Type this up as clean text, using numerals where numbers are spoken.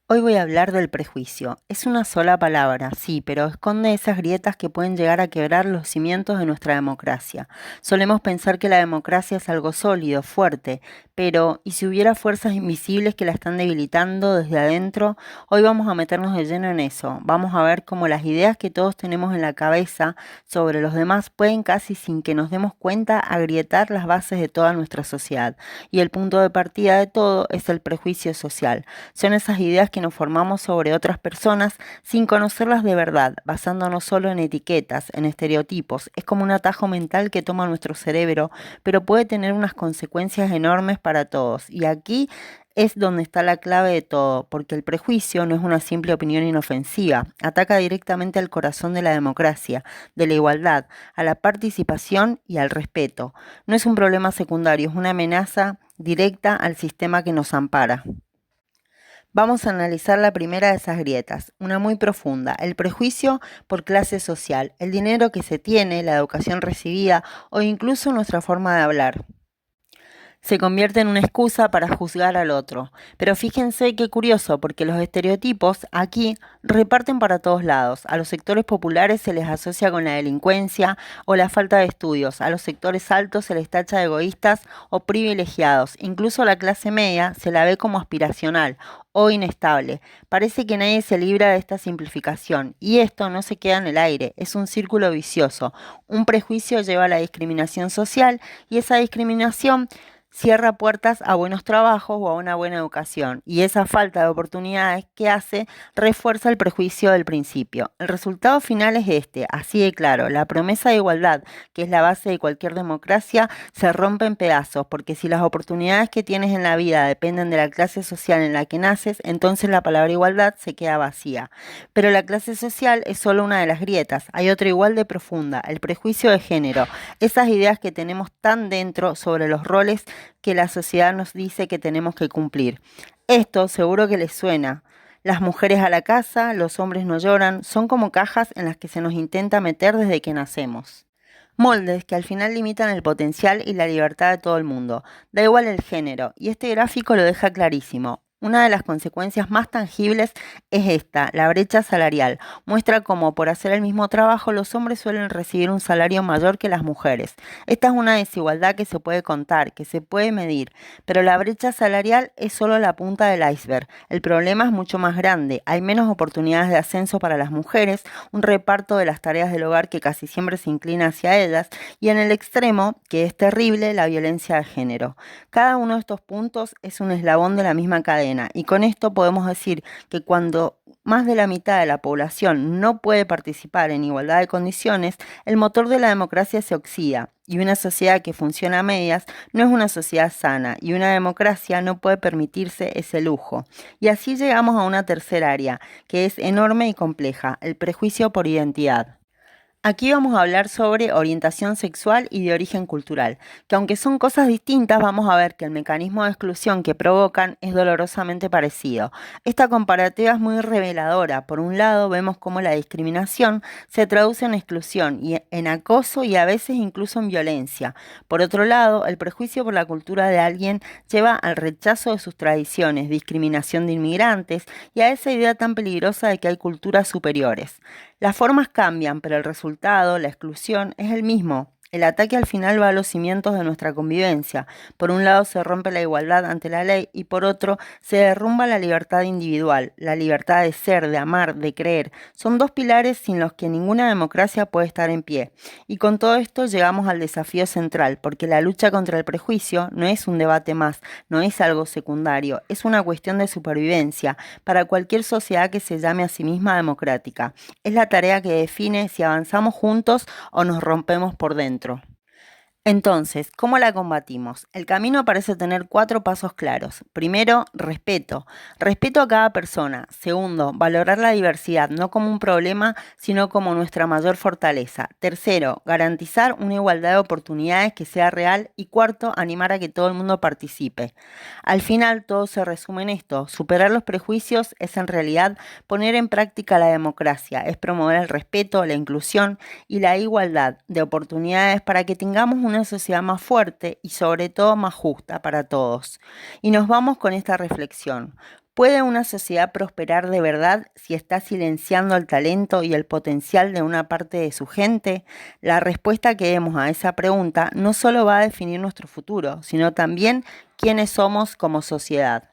Hoy voy a hablar del prejuicio. Es una sola palabra, sí, pero esconde esas grietas que pueden llegar a quebrar los cimientos de nuestra democracia. Solemos pensar que la democracia es algo sólido, fuerte, pero ¿y si hubiera fuerzas invisibles que la están debilitando desde adentro? Hoy vamos a meternos de lleno en eso. Vamos a ver cómo las ideas que todos tenemos en la cabeza sobre los demás pueden casi sin que nos demos cuenta agrietar las bases de toda nuestra sociedad. Y el punto de partida de todo es el prejuicio social. Son esas ideas que nos formamos sobre otras personas sin conocerlas de verdad, basándonos solo en etiquetas, en estereotipos. Es como un atajo mental que toma nuestro cerebro, pero puede tener unas consecuencias enormes para todos. Y aquí es donde está la clave de todo, porque el prejuicio no es una simple opinión inofensiva, ataca directamente al corazón de la democracia, de la igualdad, a la participación y al respeto. No es un problema secundario, es una amenaza directa al sistema que nos ampara. Vamos a analizar la primera de esas grietas, una muy profunda, el prejuicio por clase social, el dinero que se tiene, la educación recibida o incluso nuestra forma de hablar se convierte en una excusa para juzgar al otro. Pero fíjense qué curioso, porque los estereotipos aquí reparten para todos lados. A los sectores populares se les asocia con la delincuencia o la falta de estudios. A los sectores altos se les tacha de egoístas o privilegiados. Incluso a la clase media se la ve como aspiracional o inestable. Parece que nadie se libra de esta simplificación. Y esto no se queda en el aire, es un círculo vicioso. Un prejuicio lleva a la discriminación social y esa discriminación cierra puertas a buenos trabajos o a una buena educación, y esa falta de oportunidades que hace refuerza el prejuicio del principio. El resultado final es este, así de claro, la promesa de igualdad, que es la base de cualquier democracia, se rompe en pedazos, porque si las oportunidades que tienes en la vida dependen de la clase social en la que naces, entonces la palabra igualdad se queda vacía. Pero la clase social es solo una de las grietas, hay otra igual de profunda, el prejuicio de género, esas ideas que tenemos tan dentro sobre los roles que la sociedad nos dice que tenemos que cumplir. Esto seguro que les suena. Las mujeres a la casa, los hombres no lloran, son como cajas en las que se nos intenta meter desde que nacemos. Moldes que al final limitan el potencial y la libertad de todo el mundo. Da igual el género, y este gráfico lo deja clarísimo. Una de las consecuencias más tangibles es esta, la brecha salarial. Muestra cómo por hacer el mismo trabajo los hombres suelen recibir un salario mayor que las mujeres. Esta es una desigualdad que se puede contar, que se puede medir, pero la brecha salarial es solo la punta del iceberg. El problema es mucho más grande. Hay menos oportunidades de ascenso para las mujeres, un reparto de las tareas del hogar que casi siempre se inclina hacia ellas, y en el extremo, que es terrible, la violencia de género. Cada uno de estos puntos es un eslabón de la misma cadena, y con esto podemos decir que cuando más de la mitad de la población no puede participar en igualdad de condiciones, el motor de la democracia se oxida. Y una sociedad que funciona a medias no es una sociedad sana, y una democracia no puede permitirse ese lujo. Y así llegamos a una tercera área, que es enorme y compleja, el prejuicio por identidad. Aquí vamos a hablar sobre orientación sexual y de origen cultural, que aunque son cosas distintas, vamos a ver que el mecanismo de exclusión que provocan es dolorosamente parecido. Esta comparativa es muy reveladora. Por un lado, vemos cómo la discriminación se traduce en exclusión y en acoso y a veces incluso en violencia. Por otro lado, el prejuicio por la cultura de alguien lleva al rechazo de sus tradiciones, discriminación de inmigrantes y a esa idea tan peligrosa de que hay culturas superiores. Las formas cambian, pero el resultado, la exclusión, es el mismo. El ataque al final va a los cimientos de nuestra convivencia. Por un lado se rompe la igualdad ante la ley y por otro se derrumba la libertad individual, la libertad de ser, de amar, de creer. Son dos pilares sin los que ninguna democracia puede estar en pie. Y con todo esto llegamos al desafío central, porque la lucha contra el prejuicio no es un debate más, no es algo secundario, es una cuestión de supervivencia para cualquier sociedad que se llame a sí misma democrática. Es la tarea que define si avanzamos juntos o nos rompemos por dentro. Entonces, ¿cómo la combatimos? El camino parece tener cuatro pasos claros. Primero, respeto. Respeto a cada persona. Segundo, valorar la diversidad no como un problema, sino como nuestra mayor fortaleza. Tercero, garantizar una igualdad de oportunidades que sea real. Y cuarto, animar a que todo el mundo participe. Al final, todo se resume en esto. Superar los prejuicios es en realidad poner en práctica la democracia, es promover el respeto, la inclusión y la igualdad de oportunidades para que tengamos una sociedad más fuerte y sobre todo más justa para todos. Y nos vamos con esta reflexión. ¿Puede una sociedad prosperar de verdad si está silenciando el talento y el potencial de una parte de su gente? La respuesta que demos a esa pregunta no solo va a definir nuestro futuro, sino también quiénes somos como sociedad.